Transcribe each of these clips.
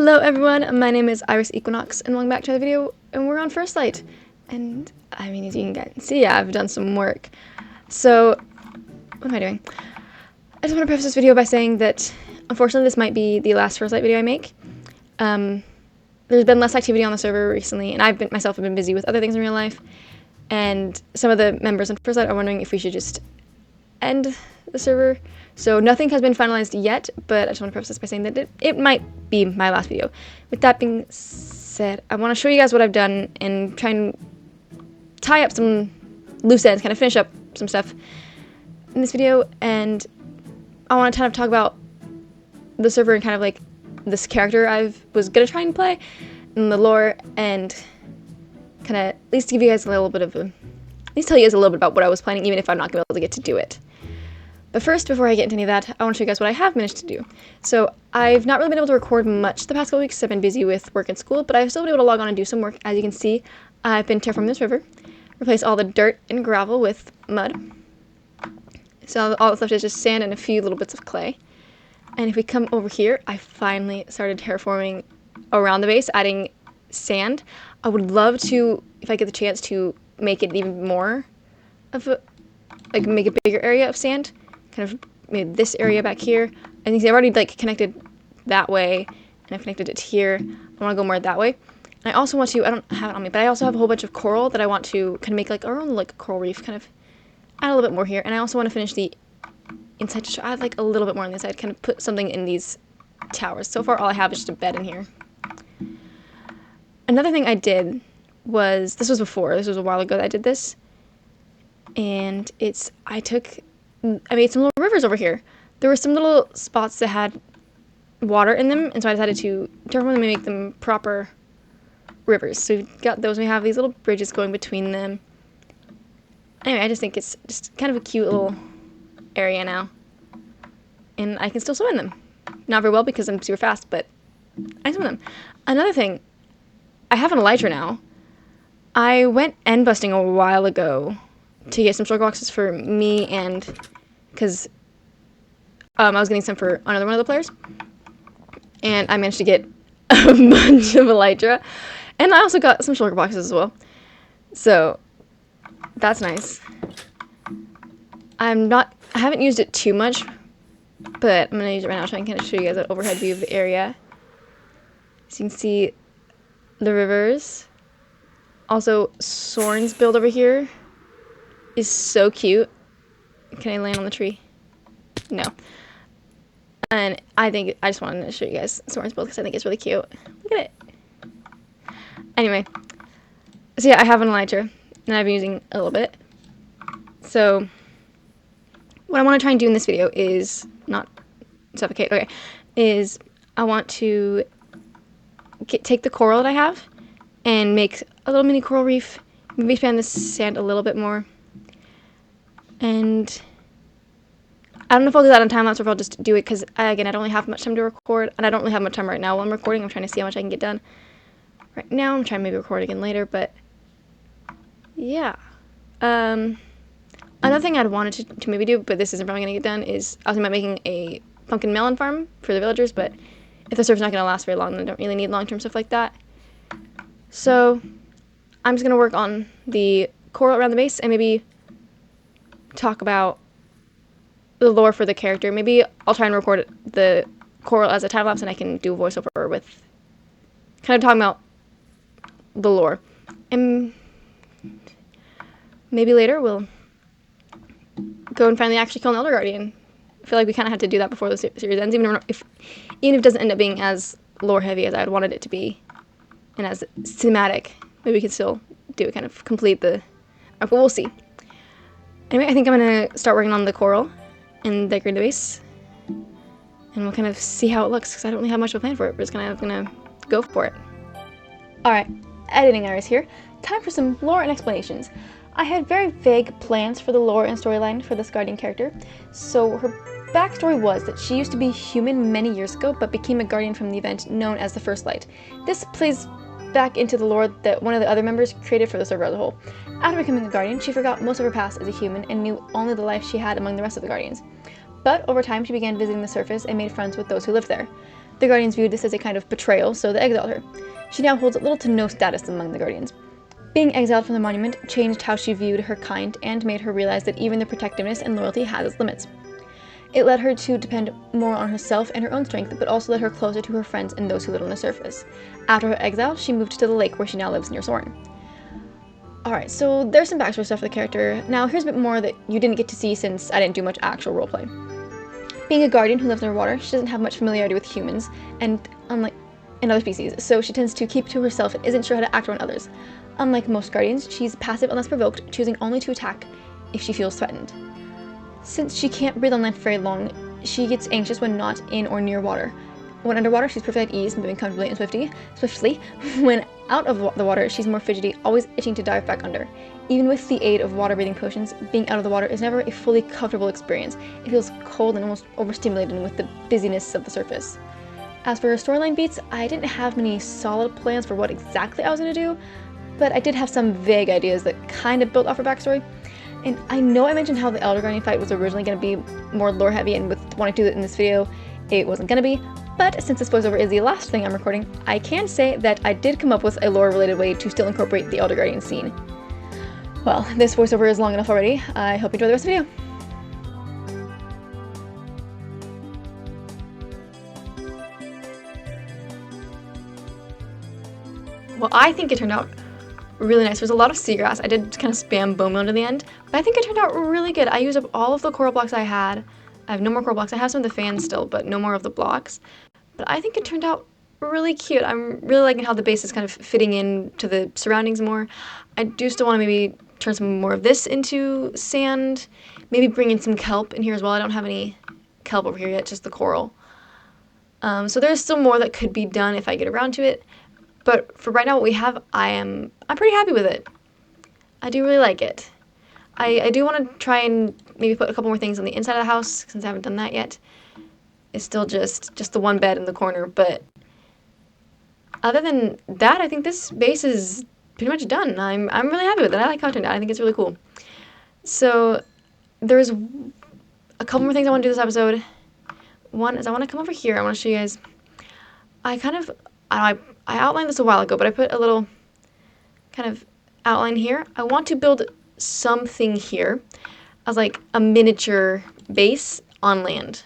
Hello everyone, my name is IrisEquinox and welcome back to another video, and we're on First Light. And I mean, as you can see, I've done some work. So, what am I doing? I just want to preface this video by saying that unfortunately this might be the last First Light video I make. There's been less activity on the server recently, and I've been busy with other things in real life. And some of the members on First Light are wondering if we should just end the server. So nothing has been finalized yet, but I just want to preface this by saying that it might be my last video. With that being said, I want to show you guys what I've done and try and tie up some loose ends, kind of finish up some stuff in this video. And I want to kind of talk about the server and kind of like this character I was going to try and play and the lore, and kind of at least give you guys a little bit of at least tell you guys a little bit about what I was planning, even if I'm not going to be able to get to do it. But first, before I get into any of that, I want to show you guys what I have managed to do. So I've not really been able to record much the past couple weeks. I've been busy with work and school, but I've still been able to log on and do some work. As you can see, I've been terraforming this river, replace all the dirt and gravel with mud. So all that's left is just sand and a few little bits of clay. And if we come over here, I finally started terraforming around the base, adding sand. I would love to, if I get the chance, to make it even more of a, like make a bigger area of sand. Kind of made this area back here. I think I've already like connected that way, and I've connected it to here. I want to go more that way. And I also want to, I don't have it on me, but I also have a whole bunch of coral that I want to kind of make like our own like coral reef, kind of add a little bit more here. And I also want to finish the inside, to add like a little bit more on the inside, kind of put something in these towers. So far all I have is just a bed in here. Another thing I did was, this was a while ago that I did this, and I made some little rivers over here. There were some little spots that had water in them, and so I decided to turn them and make them proper rivers. So we've got those, and we have these little bridges going between them. Anyway, I just think it's just kind of a cute little area now. And I can still swim in them. Not very well because I'm super fast, but I swim in them. Another thing, I have an elytra now. I went end busting a while ago to get some shulker boxes for me, and because I was getting some for another one of the players, and I managed to get a bunch of elytra, and I also got some shulker boxes as well, so that's nice. I haven't used it too much, but I'm gonna use it right now so I can kind of show you guys an overhead view of the area. So you can see the rivers. Also, Soren's build over here is so cute. Can I land on the tree? No. And I just wanted to show you guys Soren's build because I think it's really cute. Look at it. Anyway, so yeah, I have an elytra, and I've been using a little bit. So what I want to try and do in this video is not suffocate. Okay, is I want to take the coral that I have and make a little mini coral reef. Maybe expand this sand a little bit more. And I don't know if I'll do that on time lapse or if I'll just do it because, again, I don't really have much time to record, and I don't really have much time right now while I'm recording. I'm trying to see how much I can get done right now. I'm trying to maybe record again later, but yeah. Another thing I'd wanted to maybe do, but this isn't probably going to get done, is I was thinking about making a pumpkin melon farm for the villagers, but if the server's not going to last very long, then I don't really need long-term stuff like that. So I'm just going to work on the coral around the base and maybe talk about the lore for the character. Maybe I'll try and record the coral as a time lapse, and I can do a voiceover with kind of talking about the lore. And maybe later we'll go and finally actually kill an Elder Guardian. I feel like we kind of had to do that before the series ends, even if it doesn't end up being as lore heavy as I would wanted it to be, and as cinematic. Maybe we can still do it, kind of complete the. But we'll see. Anyway, I think I'm gonna start working on the coral and decorate the base, and we'll kind of see how it looks because I don't really have much of a plan for it. We're just gonna go for it. All right, editing Iris here. Time for some lore and explanations. I had very vague plans for the lore and storyline for this Guardian character. So her backstory was that she used to be human many years ago, but became a Guardian from the event known as the First Light. This plays back into the lore that one of the other members created for the server as a whole. After becoming a Guardian, she forgot most of her past as a human and knew only the life she had among the rest of the Guardians. But over time, she began visiting the surface and made friends with those who lived there. The Guardians viewed this as a kind of betrayal, so they exiled her. She now holds little to no status among the Guardians. Being exiled from the monument changed how she viewed her kind and made her realize that even their protectiveness and loyalty has its limits. It led her to depend more on herself and her own strength, but also led her closer to her friends and those who lived on the surface. After her exile, she moved to the lake where she now lives near Soren. Alright, so there's some backstory stuff for the character. Now here's a bit more that you didn't get to see since I didn't do much actual roleplay. Being a guardian who lives underwater, she doesn't have much familiarity with humans, and unlike in other species, so she tends to keep to herself and isn't sure how to act around others. Unlike most guardians, she's passive unless provoked, choosing only to attack if she feels threatened. Since she can't breathe on land for very long, she gets anxious when not in or near water. When underwater, she's perfectly at ease, moving comfortably and swiftly. When out of the water, she's more fidgety, always itching to dive back under. Even with the aid of water-breathing potions, being out of the water is never a fully comfortable experience. It feels cold and almost overstimulated with the busyness of the surface. As for her storyline beats, I didn't have many solid plans for what exactly I was going to do, but I did have some vague ideas that kind of built off her backstory. And I know I mentioned how the Elder Guardian fight was originally going to be more lore heavy, and with wanting to do it in this video, it wasn't going to be. But since this voiceover is the last thing I'm recording, I can say that I did come up with a lore-related way to still incorporate the Elder Guardian scene. Well, this voiceover is long enough already. I hope you enjoy the rest of the video. Well, I think it turned out really nice. There's a lot of seagrass. I did kind of spam bone meal to the end, but I think it turned out really good. I used up all of the coral blocks I had. I have no more coral blocks. I have some of the fans still, but no more of the blocks. But I think it turned out really cute. I'm really liking how the base is kind of fitting into the surroundings more. I do still want to maybe turn some more of this into sand. Maybe bring in some kelp in here as well. I don't have any kelp over here yet, just the coral. So there's still more that could be done if I get around to it. But for right now, what we have, I'm pretty happy with it. I do really like it. I do want to try and maybe put a couple more things on the inside of the house, since I haven't done that yet. It's still just the one bed in the corner, but other than that, I think this base is pretty much done. I'm really happy with it. I like how it turned out. I think it's really cool. So there's a couple more things I want to do this episode. One is I want to come over here. I want to show you guys. I outlined this a while ago, but I put a little kind of outline here. I want to build something here as like a miniature base on land.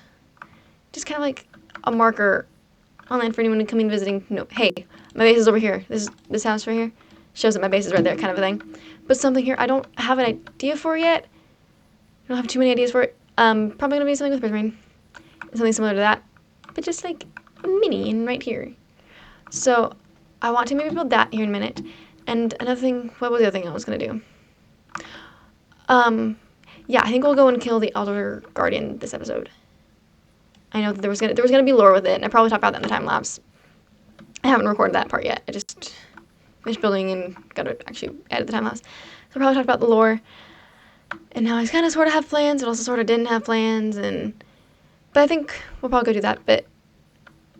Just kind of like a marker on land for anyone coming visiting. No, hey, my base is over here. This house right here shows that my base is right there, kind of a thing. But something here I don't have an idea for yet. I don't have too many ideas for it. Probably gonna be something with Bittersweet, something similar to that, but just like a mini and right here. So I want to maybe build that here in a minute. And another thing, what was the other thing I was gonna do? Yeah, I think we'll go and kill the Elder Guardian this episode. I know that there was gonna be lore with it, and I probably talked about that in the time lapse. I haven't recorded that part yet. I just finished building and got to actually edit the time lapse. So I probably talked about the lore. And now I kind of sort of have plans, but also sort of didn't have plans. But I think we'll probably go do that. But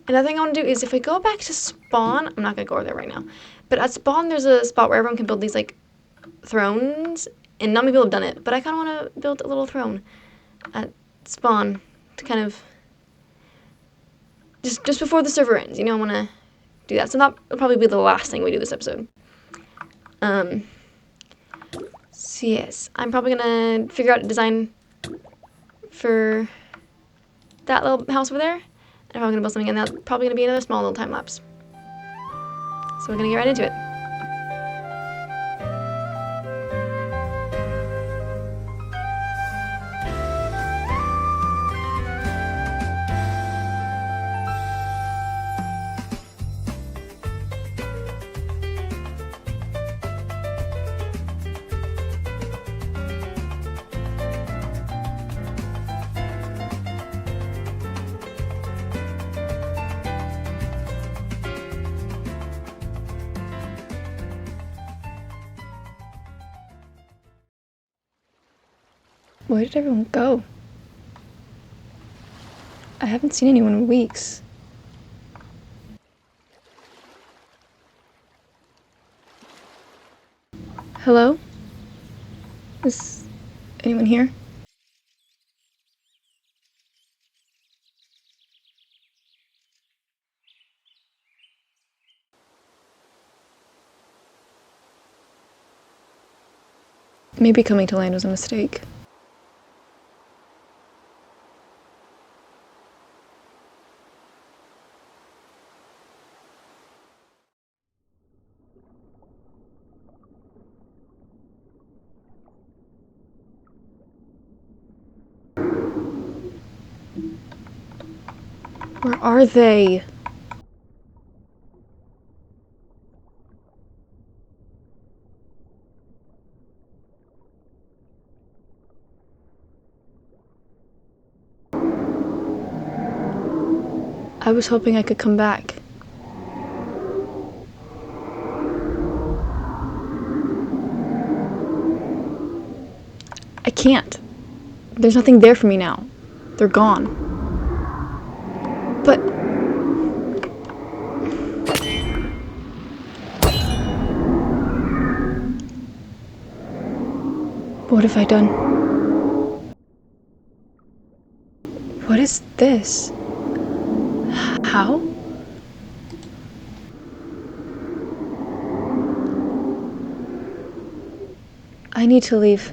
another thing I want to do is if we go back to spawn, I'm not gonna go over there right now. But at spawn, there's a spot where everyone can build these like thrones, and not many people have done it. But I kind of want to build a little throne at spawn to kind of just before the server ends. You know, I want to do that. So that will probably be the last thing we do this episode. So yes, I'm probably gonna figure out a design for that little house over there. And I'm probably gonna build something, and that's probably gonna be another small little time lapse. So we're gonna get right into it. Where did everyone go? I haven't seen anyone in weeks. Hello? Is anyone here? Maybe coming to land was a mistake. Where are they? I was hoping I could come back. I can't. There's nothing there for me now. They're gone. But... what have I done? What is this? How? I need to leave.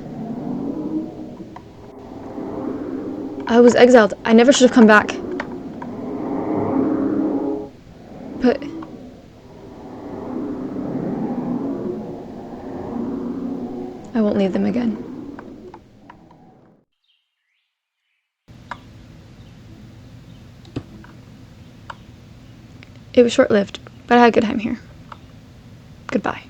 I was exiled. I never should have come back. But... I won't leave them again. It was short-lived, but I had a good time here. Goodbye.